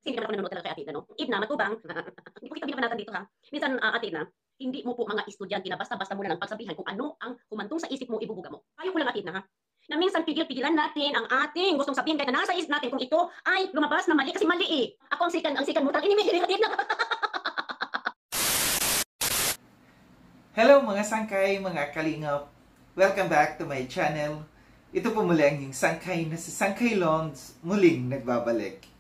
Hindi naman ako nanonood talaga kay Ate Edna, no? Edna, matubang. Hindi po kita binabanatan dito, ha? Minsan, Ate Edna, hindi mo po mga estudyante na basta-basta mo na lang pagsabihan kung ano ang humantong sa isip mo, ibubuga mo. Ayaw ko lang, Ate Edna, ha? Na minsan pigil-pigilan natin ang ating gustong sabihin kahit na nasa isip natin kung ito ay lumabas na mali kasi mali eh. Ako ang sikan mo, inimigil Ate Edna. Hello mga sangkay, mga kalingap. Welcome back to my channel. Ito po muli ang yung sangkay na si Sangkay Lons muling nagbabalik.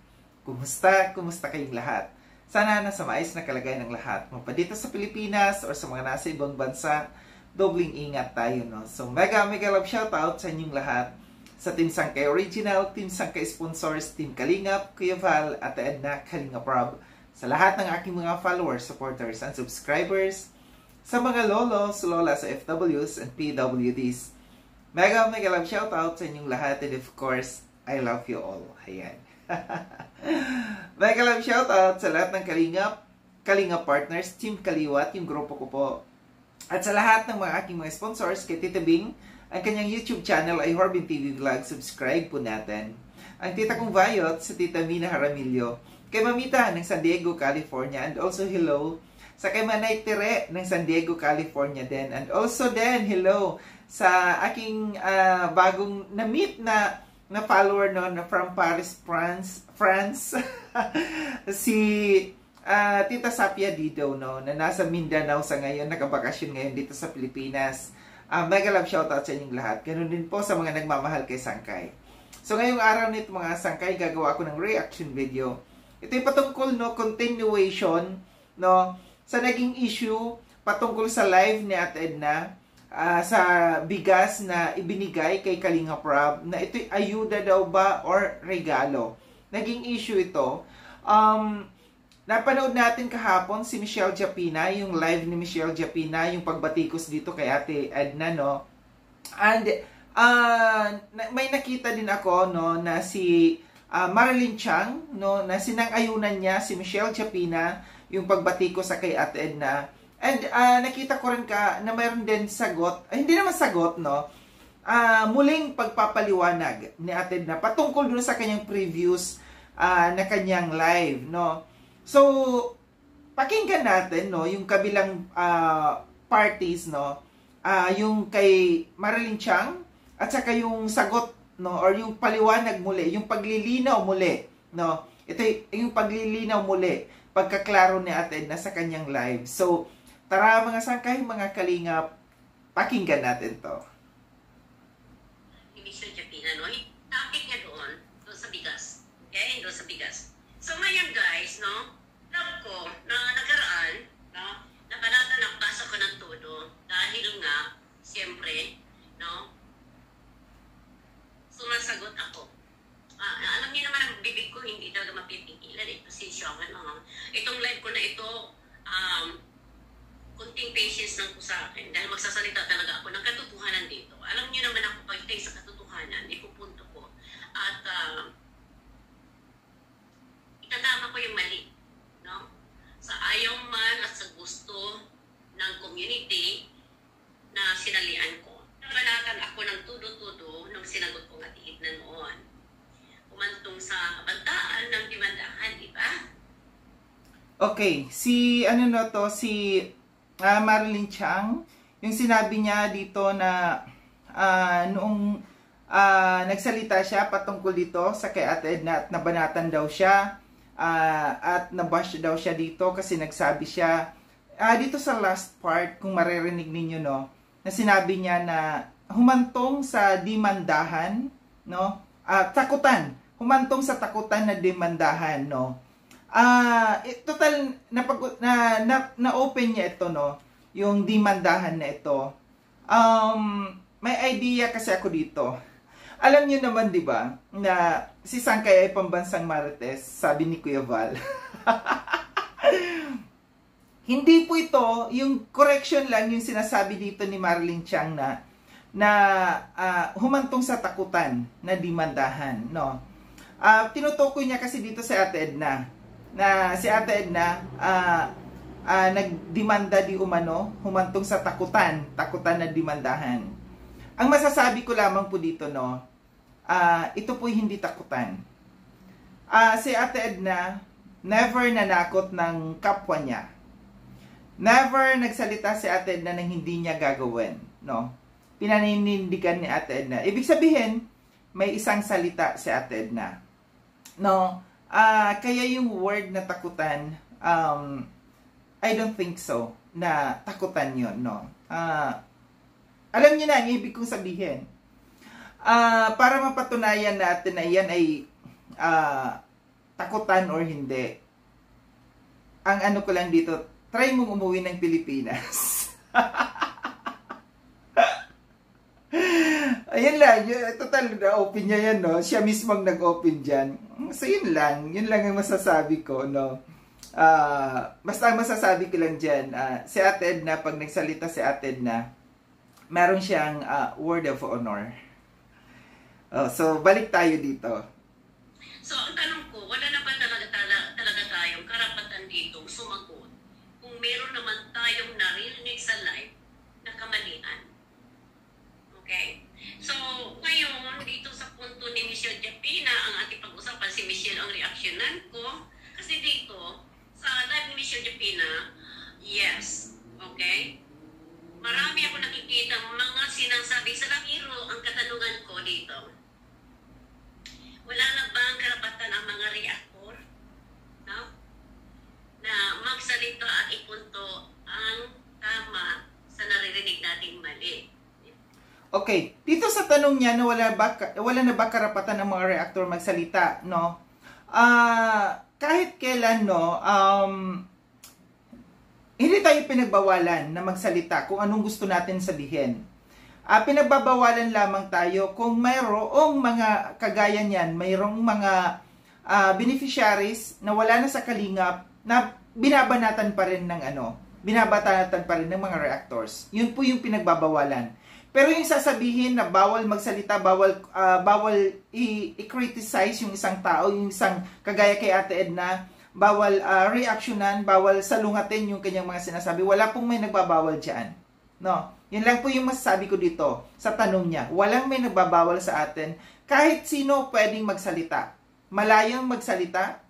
Kumusta? Kumusta kayong lahat? Sana nasa maayos na kalagayan ng lahat. Mapa dito sa Pilipinas or sa mga nasa ibang bansa, dobling ingat tayo, no? So mega love shoutout sa inyong lahat. Sa Team Sangkay Original, Team Sangkay Sponsors, Team Kalingap, Kuya Val, Ate Edna, Kalingap Rob. Sa lahat ng aking mga followers, supporters, and subscribers. Sa mga lolos, lolas, FWs, and PWDs. Mega love shoutout sa inyong lahat. And of course, I love you all. Ayan. Mega love shoutout sa lahat ng Kalingap Partners, Team Kaliwat, yung grupo ko po. At sa lahat ng mga aking mga sponsors, kay Tita Bing, ang kanyang YouTube channel ay Horbin TV Vlog. Subscribe po natin. Ang tita kong Vayot, sa Tita Mina Jaramillo. Kay Mamita ng San Diego, California. And also hello sa kay Manay Tere ng San Diego, California din. And also then, hello sa aking bagong na-meet na follower no, na from Paris, France. Si Tita Sapia Dido, no, na nasa Mindanao sa ngayon, nakabakasyon ngayon dito sa Pilipinas. Mega love shoutout sa inyong lahat. Ganun din po sa mga nagmamahal kay Sangkay. So ngayong araw nito mga Sangkay, gagawa ko ng reaction video. Ito yung patungkol, no, continuation, no, sa naging issue patungkol sa live ni Ate Edna sa bigas na ibinigay kay Kalingap Rob, na ito'y ayuda daw ba or regalo. Naging issue ito. Napanood natin kahapon si Michelle Japina, yung live ni Michelle Japina, yung pagbatikos dito kay Ate Edna, no? And may nakita din ako, no, na si Marilyn Chang, no, na sinang-ayunan niya si Michelle Japina yung pagbatiko sa kay Ate Edna. And nakita ko rin na mayroon din sagot, hindi naman sagot, no, muling pagpapaliwanag ni Ate Edna patungkol dun sa kanyang previous na kanyang live, no. So, pakinggan natin, no, yung kabilang parties, no, yung kay Marilyn Chang at saka yung sagot, no, or yung paliwanag muli, yung paglilinaw muli, no. Ito yung paglilinaw muli, pagkaklaro ni Ate Edna sa kanyang live. So, tara mga sangkay, mga kalingap, pakinggan natin to. Michelle Japina, no? Topic niya doon sa bigas. Okay? Doon sa bigas. So, ngayon guys, no? Love ko na nakaraan, no? Nakalata nakabasa ko ng todo dahil nga, siyempre, no? Sumasagot ako. Alam niyo naman ang bibig ko hindi talaga mapipigilan eh. Pasensya ka no. Itong live ko na ito, kunting patience lang po sa akin dahil magsasalita talaga ako ng katotohanan dito. Alam niyo naman ako pagdating sa katotohanan, ipupunto ko. At itatama ko yung mali. No? Sa ayaw man at sa gusto ng community na sinalian ko. Nabalatan ako ng tudo-tudo nung sinagot ko nga tiid na noon. Umantong sa kabantaan ng dimandahan, di ba? Okay, si Marilyn Chang, yung sinabi niya dito na noong nagsalita siya patungkol dito sa kay Ate Edna at nabanatan daw siya at nabash daw siya dito kasi nagsabi siya dito sa last part, kung maririnig ninyo, no, na sinabi niya na humantong sa demandahan, no, takutan, humantong sa takutan na demandahan, no. Total na-open niya ito, no, yung demandahan na ito. May idea kasi ako dito. Alam niyo naman, 'di ba, na si Sangkay ay pambansang marites, sabi ni Kuya Val. Hindi po ito, yung correction lang yung sinasabi dito ni Marilyn Chang na humantong sa takutan na demandahan, no. Tinutukoy niya kasi dito sa Ate Edna na si Ate Edna nagdemanda di umano, humantong sa takutan na demandahan. Ang masasabi ko lamang po dito, no, ito po hindi takutan. Si Ate Edna never nanakot ng kapwa niya. Never nagsalita si Ate Edna na hindi niya gagawin, no? Pinaninindigan ni Ate Edna. Ibig sabihin, may isang salita si Ate Edna. No? Kaya yung word na takutan, I don't think so, na takutan yun, no? Alam niyo na ang ibig kong sabihin. Para mapatunayan natin na yan ay takutan or hindi. Ang ano ko lang dito, try mong umuwi ng Pilipinas. Ayun lang, total na open niya yan, no? Siya mismo ang nag-open dyan. So yun lang ang masasabi ko, no? Basta ang masasabi ko lang dyan, si Ate Edna, pag nagsalita si Ate Edna, meron siyang word of honor. So balik tayo dito. So ang tanong ko, wala na ba talaga tayong karapatan dito sumagot kung meron naman tayong narinig sa live na kamalian? Okay? So, ngayon, dito sa punto ni Michelle Japina, ang ating pag-usapan, si Michelle ang reaksyonan ko. Kasi dito, sa live ni Michelle Japina, yes, okay? Marami ako nakikita mga sinasabi sa lakiro. Ang katanungan ko dito, wala na ba ang karapatan ang mga reaktor, no? Na magsalita at ipunto ang tama sa naririnig nating mali. Okay, dito sa tanong niya na wala na ba karapatan ng mga reactor magsalita, no? Kahit kailan, no, hindi tayo pinagbawalan na magsalita kung anong gusto natin sabihin. Pinagbabawalan lamang tayo kung mayroong mga kagaya niyan, mayroong mga beneficiaries na wala na sa kalingap na binabanatan pa rin ng binabanatan pa rin ng mga reactors. Yun po yung pinagbabawalan. Pero yung sasabihin na bawal magsalita, bawal i-criticize yung isang tao, yung isang kagaya kay Ate Edna, bawal reactionan, bawal salungatin yung kanyang mga sinasabi. Wala pong may nagbabawal dyan. No? Yan lang po yung masasabi ko dito sa tanong niya. Walang may nagbabawal sa atin. Kahit sino pwedeng magsalita. Malayang magsalita.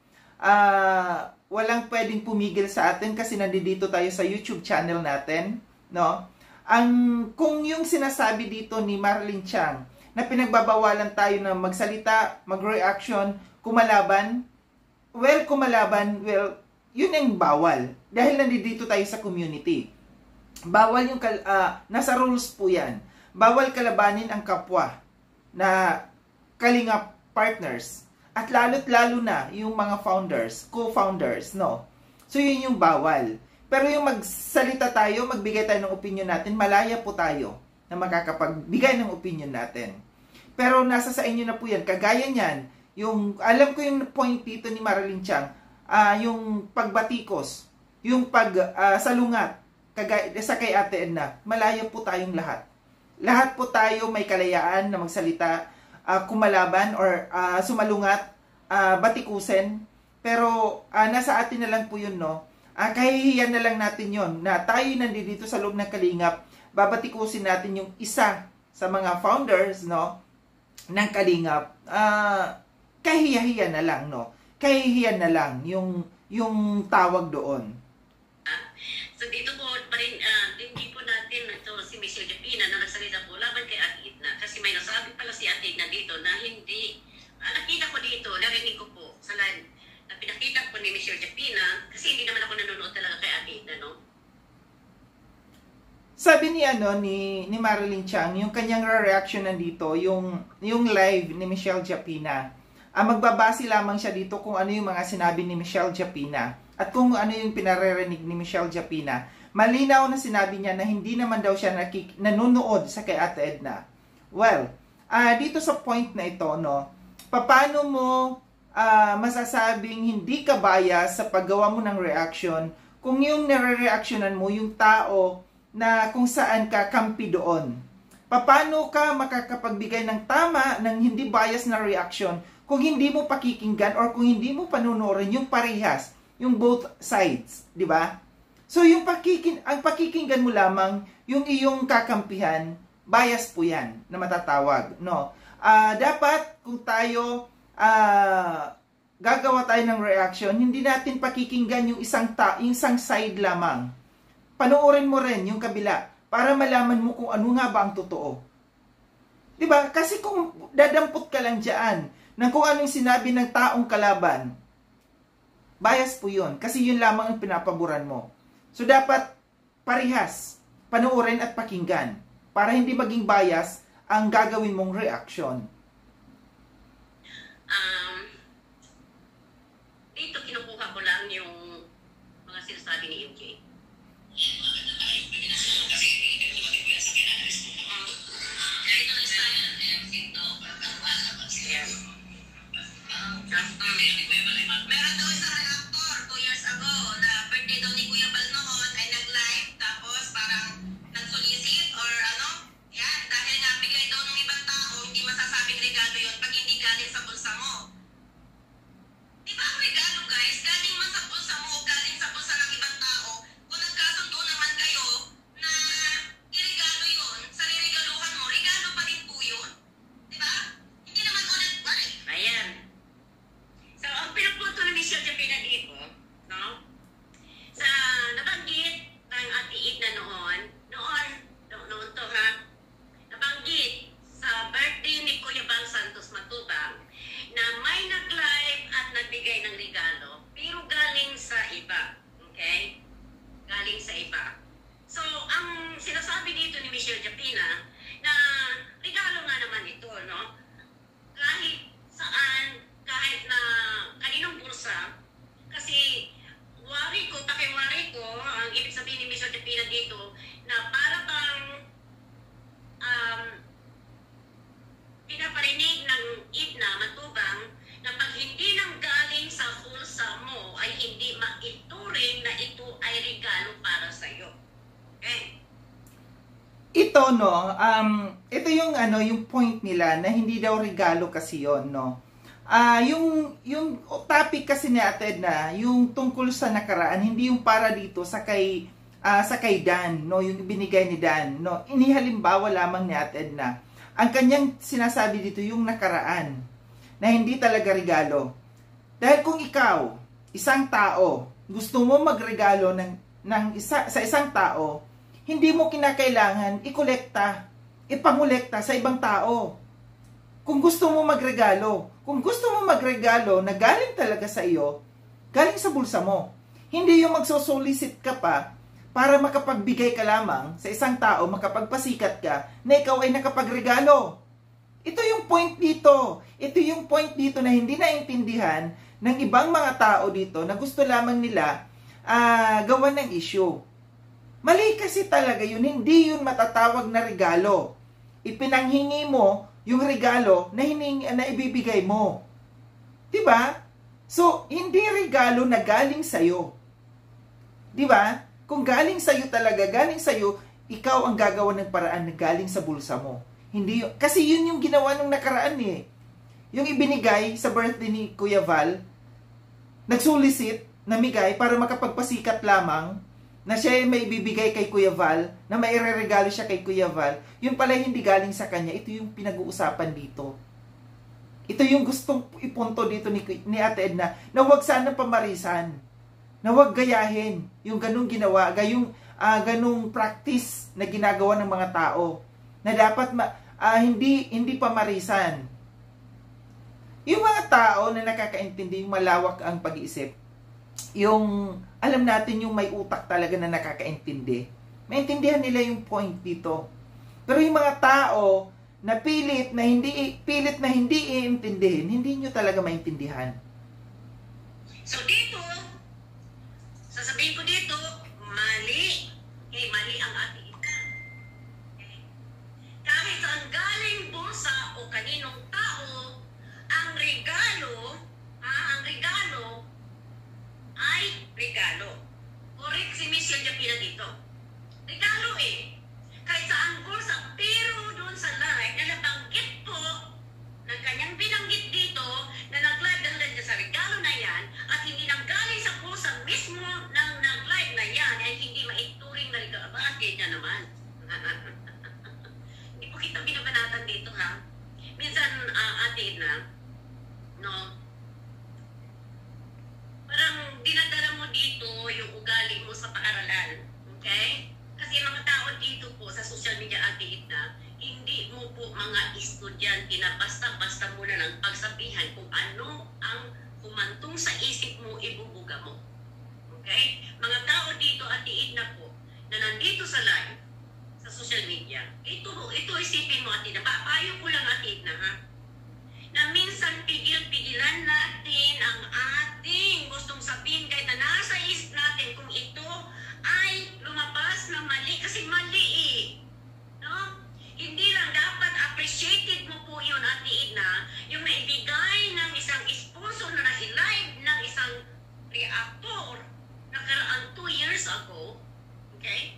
Walang pwedeng pumigil sa atin kasi nandito tayo sa YouTube channel natin. No? Kung yung sinasabi dito ni Marilyn Chang na pinagbabawalan tayo na magsalita, mag-reaction, kumalaban, yun ang bawal. Dahil nandito tayo sa community. Bawal yung, nasa rules po yan. Bawal kalabanin ang kapwa na kalingap partners. At lalo't lalo na yung mga founders, co-founders, no? So yun yung bawal. Pero yung magsalita tayo, magbigay tayo ng opinion natin, malaya po tayo na makakapagbigay ng opinion natin. Pero nasa sa inyo na po yan. Kagaya niyan, alam ko yung point dito ni Marilyn Chang, yung pagbatikos, yung salungat, sa kay Ate Edna, malaya po tayong lahat. Lahat po tayo may kalayaan na magsalita, kumalaban or sumalungat, batikusin. Pero nasa atin na lang po yun, no? Kahihiyan na lang natin yon na tayo nandito sa loob ng kalingap, babatikusin natin yung isa sa mga founders, no, ng kalingap. Kahihiyan na lang, no? Kahihiyan na lang yung tawag doon. So dito po pa rin, hindi po natin ito si Michelle Japina na nagsalita po laban kay Ate Edna kasi may nasabi pala si Ate Edna dito na hindi, nakita ko dito, narinig ko po sa live na pinakita ko ni Michelle Japina kasi hindi naman ako nanonood talaga kay Ate Edna, no? Sabi ni Marilyn Chang, yung kanyang reaction nandito, yung live ni Michelle Japina, magbabase lamang siya dito kung ano yung mga sinabi ni Michelle Japina at kung ano yung pinaririnig ni Michelle Japina. Malinaw na sinabi niya na hindi naman daw siya nanonood sa kay Ate Edna. Well, dito sa point na ito, no, paano mo masasabing hindi ka bias sa paggawa mo ng reaction kung yung nare-reactionan mo yung tao na kung saan ka kampi doon? Paano ka makakapagbigay ng tama ng hindi bias na reaction kung hindi mo pakikinggan or kung hindi mo panunurin yung parehas, yung both sides, di ba? So yung ang pakikinggan mo lamang yung iyong kakampihan, bias po yan na matatawag, no? Dapat kung tayo gagawa tayo ng reaction, hindi natin pakikinggan yung isang side lamang. Panoorin mo rin yung kabila para malaman mo kung ano nga ba ang totoo. Diba? Kasi kung dadampot ka lang dyan ng kung anong sinabi ng taong kalaban, bias po yun. Kasi yun lamang ang pinapaboran mo. So dapat parehas, panoorin at pakinggan para hindi maging bias ang gagawin mong reaction. Dito kinukuha ko lang yung mga sinasabi ni MJ. Meron daw isang reactor 2 years ago na birthday daw ni Kuya Bal noon ay nag-live tapos parang nag-solicit or ano, yan, dahil nga bigay daw ng ibang tao, hindi masasabing regalo yun pag hindi galing sa bulsa mo. Di ba ang regalo guys, galing man sa bulsa mo o galing sa bulsa ng ibang tao, kung nagkasundo naman kayo na iregalo yun, sa riregaluhan mo, regalo pa din po yun. Di ba? Hindi naman ulit ba eh. Ayan. So, ang pinagpunto ni Michelle Japina dito, no? Sa nabanggit ng Ate Edna noon to ha, nabanggit sa birthday ni Kuya Bal Santos Matubang na may nag-live at nagbigay ng regalo, pero galing sa iba. Okay? Galing sa iba. So, ang sinasabi dito ni Michelle Japina na regalo nga naman ito, no? Kahit saan, kahit na kaninong bursa, kasi wari ko, ang ibig sabihin ni Michelle Japina dito, na para bang pinaparinig ng Edna Matubang na pag hindi nang galing sa bulsa mo ay hindi maituring na ito ay regalo para sa iyo. Okay? Ito ito yung yung point nila na hindi daw regalo kasi yon, no. Yung topic kasi ni Ate Edna, yung tungkol sa nakaraan, hindi yung para dito sa kay Dan, no, yung binigay ni Dan, no. Inihalimbawa lamang ni Ate Edna. Ang kanyang sinasabi dito yung nakaraan na hindi talaga regalo. Dahil kung ikaw, isang tao, gusto mo magregalo sa isang tao, hindi mo kinakailangan ikolekta, ipangolekta sa ibang tao. Kung gusto mo magregalo na galing talaga sa iyo, galing sa bulsa mo. Hindi yung magsosolicit ka pa para makapagbigay ka lamang sa isang tao, makapagpasikat ka na ikaw ay nakapagregalo. Ito yung point dito. Ito yung point dito na hindi naintindihan ng ibang mga tao dito na gusto lamang nila gawan ng issue. Mali kasi talaga yun. Hindi yun matatawag na regalo. Ipinanghingi mo yung regalo na ibibigay mo. Diba? So, hindi regalo na galing sa'yo. Diba? Kung galing sa'yo talaga, galing sa'yo, ikaw ang gagawa ng paraan na galing sa bulsa mo. Hindi yun. Kasi yun yung ginawa nung nakaraan eh. Yung ibinigay sa birthday ni Kuya Val, nagsulisit, namigay para makapagpasikat lamang, na siya ay may bibigay kay Kuya Val, na may ireregalo siya kay Kuya Val, yun pala hindi galing sa kanya. Ito yung pinag-uusapan dito. Ito yung gustong ipunto dito ni Ate Edna, na huwag sana pamarisan, na huwag gayahin yung ganung ginawa, ganung practice na ginagawa ng mga tao, na dapat hindi pamarisan. Yung mga tao na nakakaintindi, yung malawak ang pag-iisip, yung alam natin yung may utak talaga na nakakaintindi, maintindihan nila yung point dito. Pero yung mga tao na pilit na hindi iintindihin, hindi nyo talaga maintindihan. So dito, sasabihin ko dito, mali. Okay, mali ang Ate Edna. Okay. Kahit saan galing bulsa o kaninong tao, ang regalo ay regalo. Correct si Michelle Japina dito. Regalo eh. Kahit saan bulsa, pero doon sa live na nabanggit po ng kanyang binanggit dito na nag-live dahil dyan sa regalo na yan at hindi nang galing sa bulsa mismo ng nag-live na yan ay hindi maituring na regalo. Bakit na naman? Hindi po kita binabanatan dito ha. Minsan, Ate Edna, no? pag-aaral mo sa paaralan. Okay? Kasi mga tao dito po sa social media, Ate Edna, hindi mo po mga estudyante na basta-basta mo na lang pagsabihan kung ano ang humantong sa isip mo, ibubuga mo. Okay? Mga tao dito, Ate Edna po, na nandito sa live, sa social media, ito isipin mo, Ate Edna, papayo ko lang, Ate Edna, ha? Na minsan pigil-pigilan natin ang ating gustong sabihin kahit na nasa isip natin kung ito ay lumabas na mali kasi mali eh. No? Hindi lang dapat appreciated mo po yun, Ate Edna, yung naibigay ng isang sponsor na nasi-live ng isang reactor nakaraan 2 years ago. Okay?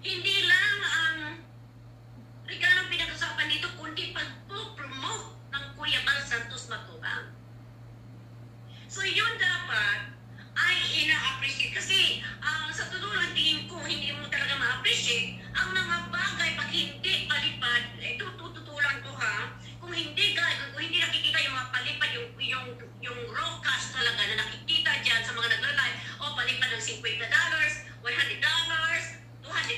Hindi lang ang regalong pinag-usapan dito, kundi pag-promote ng Kuya Bal Santos Matubang. So yun dapat ay ina-appreciate. Kasi sa totoo lang tingin ko, hindi mo talaga ma-appreciate ang mga bagay pag hindi palipad. Ito, tututulan ko ha. Kung hindi nakikita yung mga palipad, yung raw cash talaga na nakikita dyan sa mga nagla-live, o palipad ng $50, $100, $200, $20,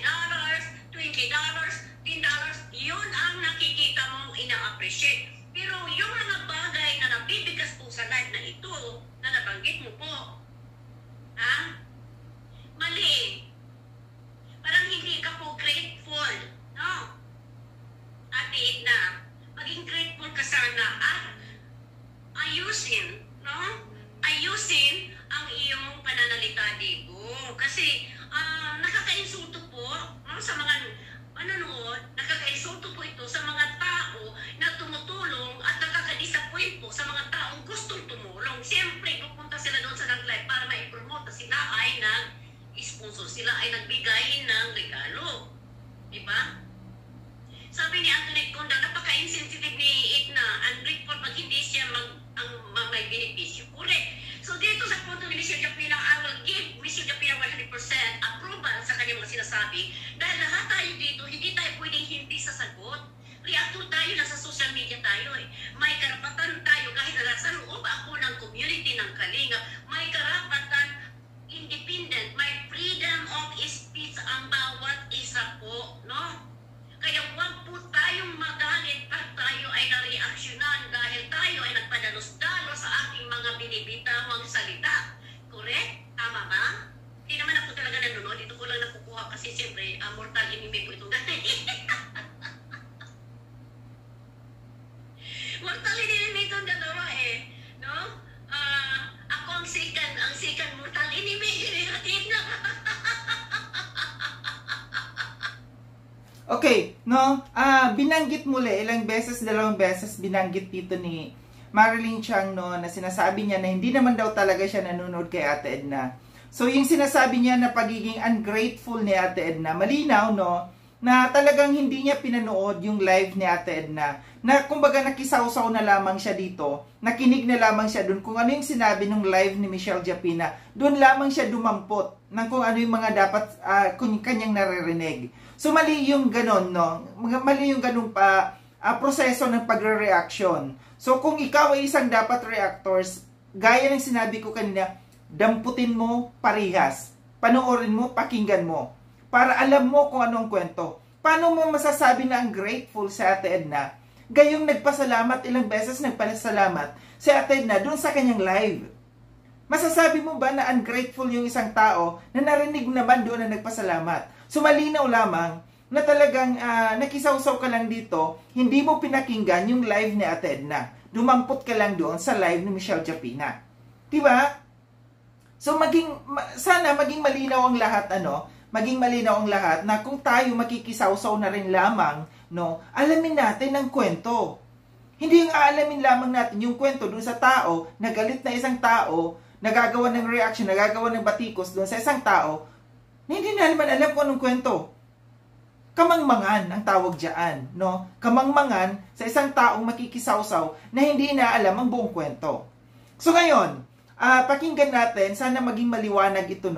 $10, yun ang nakikita mong ina-appreciate. Pero yung mga bagay na nabibigas po sa live na ito, na nabanggit mo po, mali. Parang hindi ka po grateful, no? Ate Edna, maging grateful ka sana at ayusin, no? Ayusin ang iyong pananalita dito. Kasi nakaka-insulto po, no? Sa mga manonood, nakaka-insulto po ito sa mga tao na tumutulong at nakaka-disappoint po sa mga taong gustong tumulong. Siyempre, pupunta sila doon sa nag-live para ma-promote na sila ay nag-sponsor, sila ay nagbigay ng regalo. Diba? Sabi ni Antoinette Conda, napaka-insensitive ni Edna, ungrateful pag hindi siya may benepisyo. Correct. So dito sa punto ni Michelle Japina, I will give Michelle Japina 100% approval sa kanyang mga sinasabi. Dahil lahat tayo dito, hindi tayo pwedeng hindi sasagot. Reactor tayo, nasa social media tayo eh. May karapatan tayo kahit na nasa loob ako ng community ng Kalinga. May karapatan independent, may freedom of speech ang bawat isa po, no? Kaya huwag po tayong magalit pag tayo ay nareaksyonan dahil tayo ay nagpadalos-dalos sa ating mga binibitawang salita. Correct? Tama ba? Hindi naman ako talaga nanonood. Ito ko lang nakukuha kasi siyempre mortal enemy po itong mortal enemy itong dalawa eh. No? Ako ang second mortal enemy. Hatid na. Okay, no? Binanggit muli, ilang beses, 2 beses binanggit dito ni Marilyn Chang, no, na sinasabi niya na hindi naman daw talaga siya nanonood kay Ate Edna. So, yung sinasabi niya na pagiging ungrateful ni Ate Edna, malinaw, no, na talagang hindi niya pinanood yung live ni Ate Edna. Na kumbaga nakisawsaw na lamang siya dito, nakinig na lamang siya dun kung ano yung sinabi nung live ni Michelle Japina. Doon lamang siya dumampot ng kung ano yung mga dapat kanyang naririnig. So, mali yung ganon, no? Mali yung ganong proseso ng pagre-reaction. So, kung ikaw ay isang dapat reactors, gaya ng sinabi ko kanina, damputin mo parihas. Panoorin mo, pakinggan mo. Para alam mo kung anong kwento. Paano mo masasabi na ang grateful sa Ate Edna? Gayong nagpasalamat, ilang beses nagpasalamat si Ate Edna doon sa kanyang live. Masasabi mo ba na ungrateful yung isang tao na narinig naman doon na nagpasalamat? So malinaw lamang na talagang nakisawsaw ka lang dito, hindi mo pinakinggan yung live ni Ate Edna. Dumampot ka lang doon sa live ni Michelle Japina. Diba? So sana maging malinaw ang lahat, maging malinaw ang lahat na kung tayo makikisawsaw na rin lamang, alamin natin ang kwento. Hindi yung aalamin lamang natin yung kwento doon sa tao, nagalit na isang tao, nagagawa ng reaction, nagagawa ng batikos doon sa isang tao, na hindi na naman alam kung anong kwento. Kamangmangan ang tawag dyan, Kamangmangan sa isang taong makikisawsaw na hindi na alam ang buong kwento. So ngayon, pakinggan natin, sana maging maliwanag ito,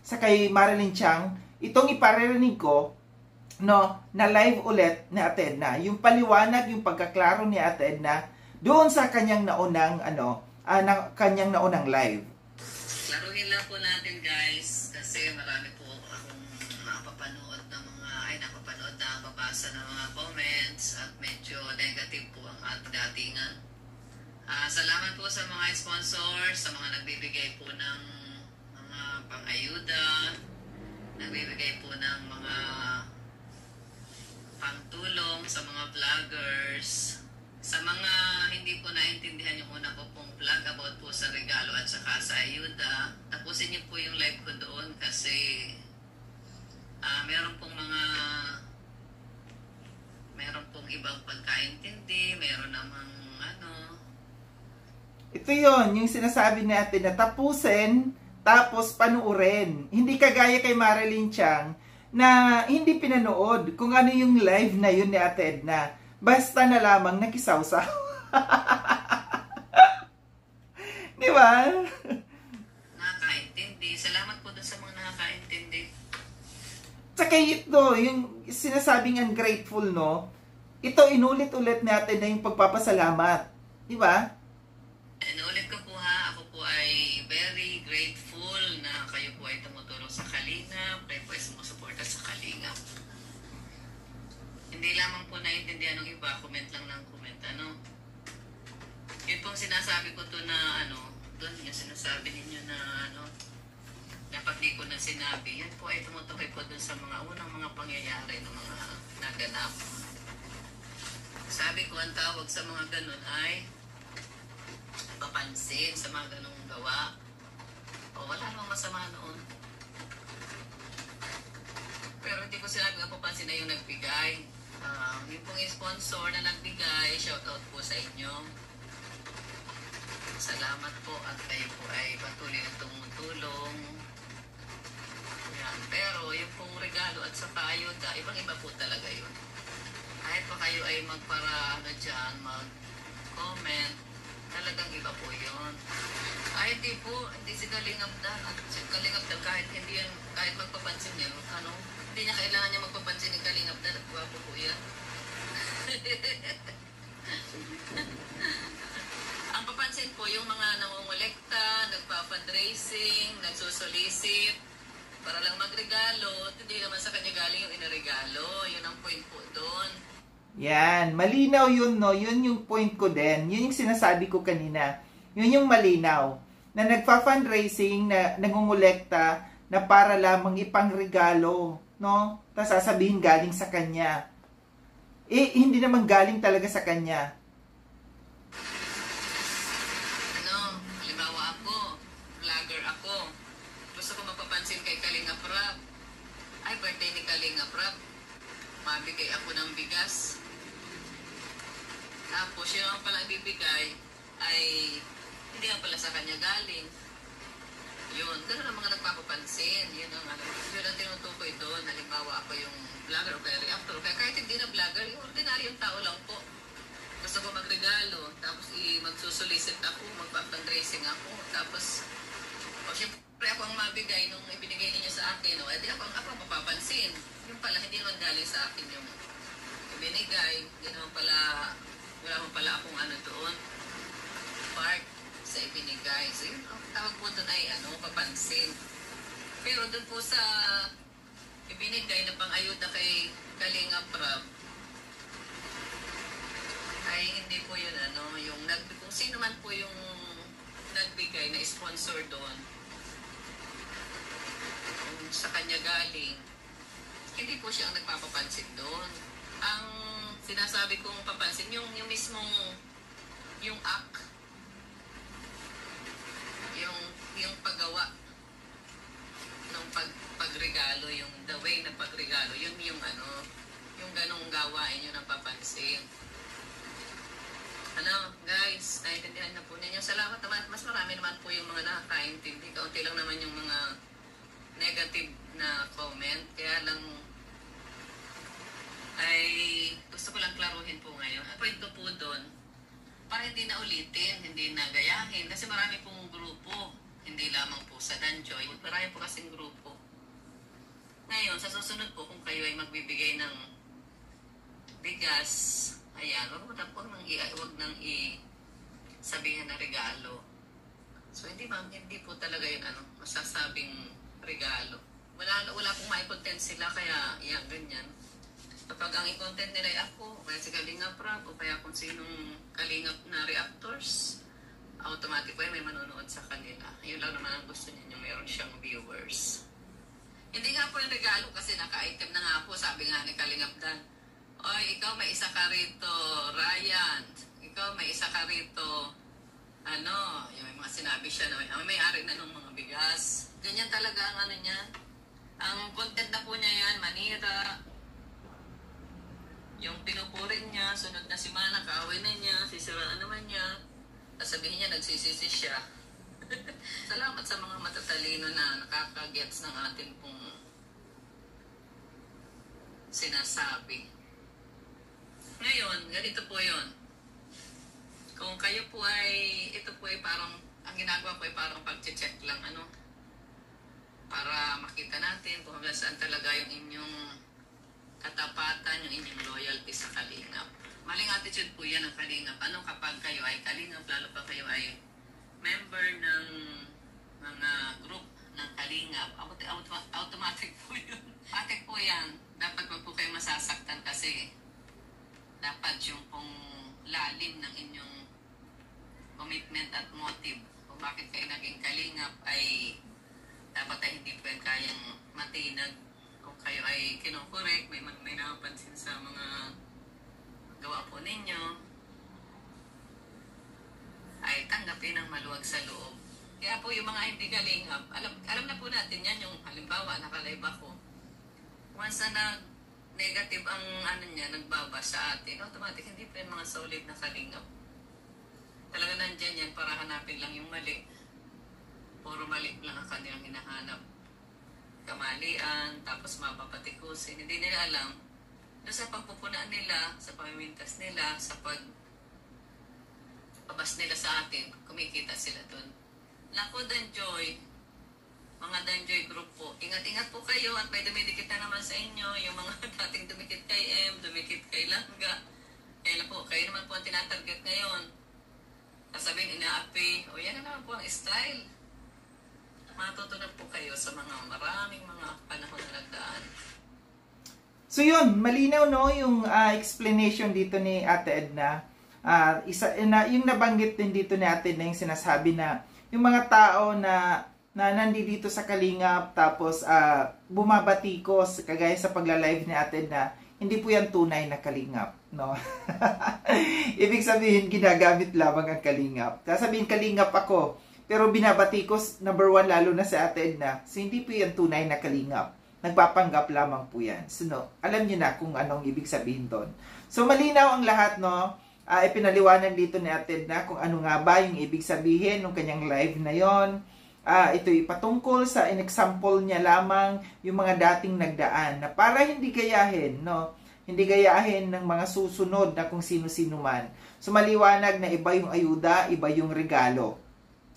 sa kay Marilyn Chang, itong iparirinig ko, na live ulit ni Ate Edna. Yung paliwanag, yung pagkaklaro ni Ate Edna doon sa kanyang naunang kanyang naunang live. Klaruhin lang po natin guys kasi marami po akong napapanood na babasa ng mga comments at medyo negative po ang ating datingan. Salamat po sa mga sponsors, sa mga nagbibigay po ng mga pang-ayuda, nagbibigay po ng mga pangtulong sa mga vloggers. Sa mga hindi po naintindihan yung una ko pong vlog about po sa regalo at saka sa ayuda, tapusin niyo po yung live ko doon kasi meron pong ibang pagkaintindi, meron namang Ito yon yung sinasabi natin na tapusin, tapos panuorin. Hindi kagaya kay Marilyn Chang na hindi pinanood kung ano yung live na yun ni Ate Edna. Basta na lamang nakisawsaw. Di ba? Nakakaintindi. Salamat po dun sa mga nakakaintindi. Tsaka ito, yung sinasabing ungrateful, no? Ito, inulit-ulit natin na yung pagpapasalamat. Di ba? Inulit ko po ha, ako po ay very grateful na kayo po ay tumutulong sa Kalingap, kayo po ay sumusuporta sa Kalingap. Hindi lamang po naiintindihan ng iba, comment lang ng comment, Yun pong sinasabi ko to na, doon yung sinasabi ninyo na, dapat di ko na sinabi, yan po ay tumutukoy po doon sa mga unang mga pangyayari ng mga naganap. Sabi ko, ang tawag sa mga ganun ay papansin sa mga ganung gawa. O wala namang masama noon. Pero hindi ko sinabi nga papansin na yung nagbigay. Yung pong sponsor na nagbigay, shoutout po sa inyo. Salamat po at kayo po ay patuloy na tumutulong. Yan. Pero yung pong regalo at sa ayuda, ibang-iba po talaga yun. Kahit pa kayo ay mag-comment, talagang iba po yun. Kahit di po, hindi si Kalingapdan. At si Kalingapdan, kahit magpapansin niya, hindi niya kailangan niya magpapansin ni Kalingapdan at guwapo po yan. Ang papansin po, yung mga nangongolekta, nagpa-fundraising, nagsusolicit, para lang magregalo, at hindi naman sa kanya galing yung iniregalo. Yun ang point po doon. Yan, malinaw yun, no? Yun yung point ko din. Yun yung sinasabi ko kanina. Yun yung malinaw. Na nagpa-fundraising, na nangungulekta, na para lamang ipangregalo, no? Tapos sasabihin galing sa kanya. Hindi naman galing talaga sa kanya. Halimbawa ako, vlogger ako. Gusto ko mapapansin kay Kalingap Rab. Ay, birthday ni Kalingap Rab. Mabigay ako ng bigas. Tapos yun ang pala ibibigay ay hindi ang pala sa kanya galing. Yun, gano'n ang mga nagpapapansin. Yun ang tinutukoy doon. Halimbawa ako yung vlogger o kaya reactor. Kaya kahit hindi na vlogger, yung ordinaryong tao lang po. Gusto ko magregalo, tapos magsusolicit ako, magpa-fundraising ako. Tapos, syempre ako ang mabigay nung ibinigay ninyo sa akin. Di ako ang mapapansin. Yung pala, hindi naman galing sa akin yung ibinigay. Hindi naman pala, wala mo pala akong doon. Part sa ibinigay. So yun, ang tawag po doon ay papansin. Pero doon po sa ibinigay na pang-ayuda kay Kalingap Rab, ay hindi po yun kung sino man po yung nagbigay na sponsor doon, kung sa kanya galing, hindi po siya ang nagpapapansin doon. Ang sinasabi kong papansin, yung mismong, yung act, yung paggawa ng pagregalo, yung the way ng pagregalo, yun yung ganong gawain yun ang papansin. Guys, naiintindihan na po ninyo. Salamat naman. Mas marami naman po yung mga nakakaintindi. Kaunti lang naman yung mga negative na comment. Kaya lang ay gusto ko lang klaruhin po ngayon. Ang point ko po doon, para hindi na ulitin, hindi na gayahin. Kasi marami pong grupo. Hindi lamang po sa Danjoy. Marami po kasing grupo. Ngayon, sa susunod po, kung kayo ay magbibigay ng bigas, ayan, huwag nang sabihin na regalo. So hindi po talaga yun masasabing regalo. Wala pong mai-content sila, kaya yan, ganyan. Kapag ang i-content nila ay ako, o kaya si Kalingap Rap, o kaya kung sinong Kalingap na reactors, automatic po may manonood sa kanila. Yun lang naman ang gusto niya, yung mayroon siyang viewers. Hindi nga po yung regalo kasi naka-item na nga po, sabi nga ni Kalingap Dan. Oy, ikaw may isa ka rito, Ryan. Ikaw may isa ka rito, yung may mga sinabi siya na may-ari na ng mga bigas. Ganyan talaga ang niya. Ang content na po niya yan, manira. Yung pinupurin niya, sunod na si Mana, kaaway na niya, sisiraan naman niya. Sabihin niya, nagsisisi siya. Salamat sa mga matatalino na nakakagets ng ating pong sinasabi. Ngayon, ganito po yun. Kung kayo po ay, ito po ay parang, ang ginagawa po ay parang pag-check lang, para makita natin kung hanggang saan talaga yung inyong katapatan, yung inyong loyalty sa Kalingap. Maling attitude po yan ng Kalingap. Kapag kayo ay Kalingap, lalo pa kayo ay member ng mga group ng Kalingap, automatic po yun. Automatic po yan. Dapat wag po kayo masasaktan kasi dapat yung pong lalim ng inyong commitment at motive kung bakit kayo naging Kalingap ay dapat ay hindi po yan kayang matinag. Kung kayo ay kinokorek, may napansin sa mga gawa po ninyo, ay tanggapin ang maluwag sa loob. Kaya po yung mga hindi Kalingap, alam na po natin yan, yung halimbawa, nakalive ako. Once na negative ang nagbaba sa atin, automatic hindi po yung mga solid na Kalingap. Talaga nandyan yan para hanapin lang yung mali. Puro mali lang ang kanilang hinahanap. Kamalian, tapos mapapatikusin. Hindi nila alam na sa pagpupunaan nila, sa pamimintas nila, sa pagpabas nila sa atin, kumikita sila dun. Naku, Danjoy, mga Danjoy group po, ingat-ingat po kayo at may dumidikit na naman sa inyo, yung mga dating dumikit kay M, dumikit kay Langga. Kaya po, kayo naman po ang tinatarget ngayon. Sasabihin, inaapi, o yan na naman po ang style. Matutunan po kayo sa maraming mga panahon na nagdaan. So yun, malinaw no yung explanation dito ni Ate Edna. Yung nabanggit din dito ni Ate Edna yung sinasabi na yung mga tao na nandito sa Kalingap tapos bumabatikos kagaya sa pagla-live ni Ate Edna, hindi po yan tunay na Kalingap, no? Ibig sabihin, ginagamit lamang ang Kalingap. Sasabihin, Kalingap ako, pero binabatikos, number 1, lalo na sa Ate Edna. So, hindi po yan tunay na Kalingap. Nagpapanggap lamang po yan. So, no, alam niyo na kung anong ibig sabihin doon. So, malinaw ang lahat, no? Ipinaliwanag dito ni Ate Edna kung ano nga ba yung ibig sabihin ng kanyang live na yon. Ito ipatungkol sa in-example niya lamang yung mga dating nagdaan na para hindi gayahin, no? Hindi gayahin ng mga susunod na kung sino-sino man. So, maliwanag na iba yung ayuda, iba yung regalo.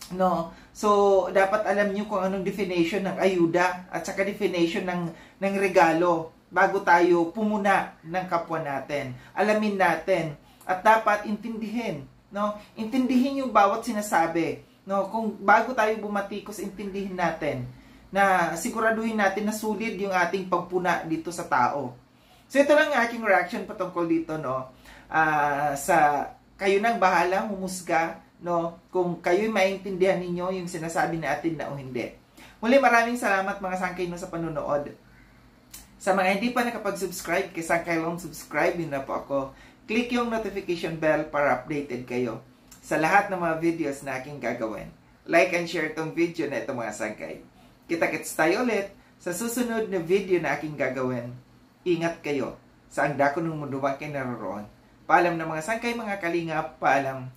No, so dapat alam niyo kung anong definition ng ayuda at saka definition ng regalo bago tayo pumuna ng kapwa natin. Alamin natin at dapat intindihin, no? Intindihin yung bawat sinasabi, no? Kung bago tayo bumatikos, intindihin natin na siguraduhin natin na sulit yung ating pagpuna dito sa tao. So ito lang ang aking reaction patungkol dito, no? Sa kayo nang bahala humusga, no, kung kayo'y maintindihan ninyo yung sinasabi natin na o hindi. Muli, maraming salamat mga sangkay no sa panonood. Sa mga hindi pa nakapag-subscribe kay Sangkay Long, subscribe na po ako. Click yung notification bell para updated kayo sa lahat ng mga videos na aking gagawin. Like and share tong video na ito mga sangkay. Kita-kits tayo ulit sa susunod na video na aking gagawin. Ingat kayo sa ang dako ng mundo bang kayo naroon. Paalam na mga sangkay, mga kalingap, paalam.